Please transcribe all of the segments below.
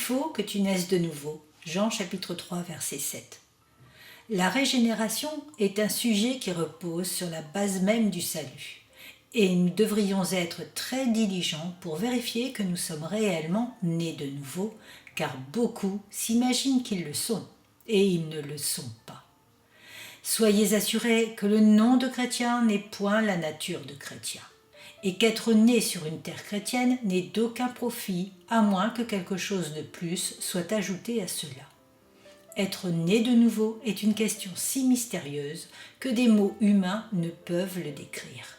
faut que tu naisses de nouveau. Jean chapitre 3 verset 7. La régénération est un sujet qui repose sur la base même du salut. Et nous devrions être très diligents pour vérifier que nous sommes réellement nés de nouveau, car beaucoup s'imaginent qu'ils le sont, et ils ne le sont pas. Soyez assurés que le nom de chrétien n'est point la nature de chrétien, et qu'être né sur une terre chrétienne n'est d'aucun profit, à moins que quelque chose de plus soit ajouté à cela. Être né de nouveau est une question si mystérieuse que des mots humains ne peuvent le décrire.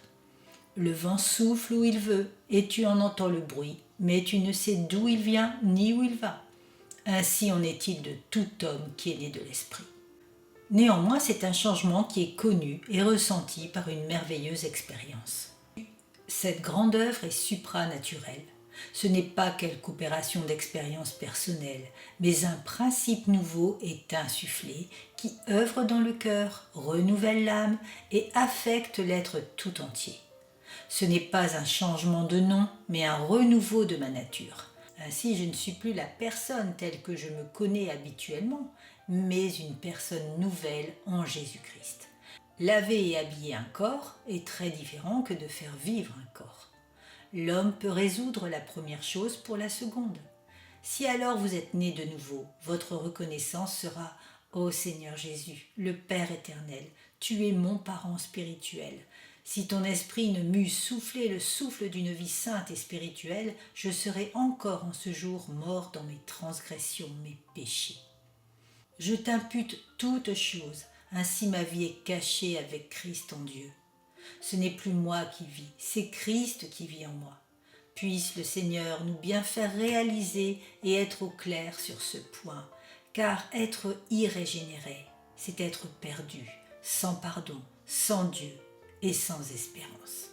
Le vent souffle où il veut, et tu en entends le bruit, mais tu ne sais d'où il vient ni où il va. Ainsi en est-il de tout homme qui est né de l'esprit. Néanmoins, c'est un changement qui est connu et ressenti par une merveilleuse expérience. Cette grande œuvre est supranaturelle. Ce n'est pas quelque opération d'expérience personnelle, mais un principe nouveau est insufflé qui œuvre dans le cœur, renouvelle l'âme et affecte l'être tout entier. Ce n'est pas un changement de nom, mais un renouveau de ma nature. Ainsi, je ne suis plus la personne telle que je me connais habituellement, mais une personne nouvelle en Jésus-Christ. Laver et habiller un corps est très différent que de faire vivre un corps. L'homme peut résoudre la première chose pour la seconde. Si alors vous êtes né de nouveau, votre reconnaissance sera « Ô Seigneur Jésus, le Père éternel, tu es mon parent spirituel. Si ton esprit ne m'eût soufflé le souffle d'une vie sainte et spirituelle, je serais encore en ce jour mort dans mes transgressions, mes péchés. Je t'impute toutes choses, ainsi ma vie est cachée avec Christ en Dieu. Ce n'est plus moi qui vis, c'est Christ qui vit en moi. Puisse le Seigneur nous bien faire réaliser et être au clair sur ce point, car être irrégénéré, c'est être perdu, sans pardon, sans Dieu et sans espérance.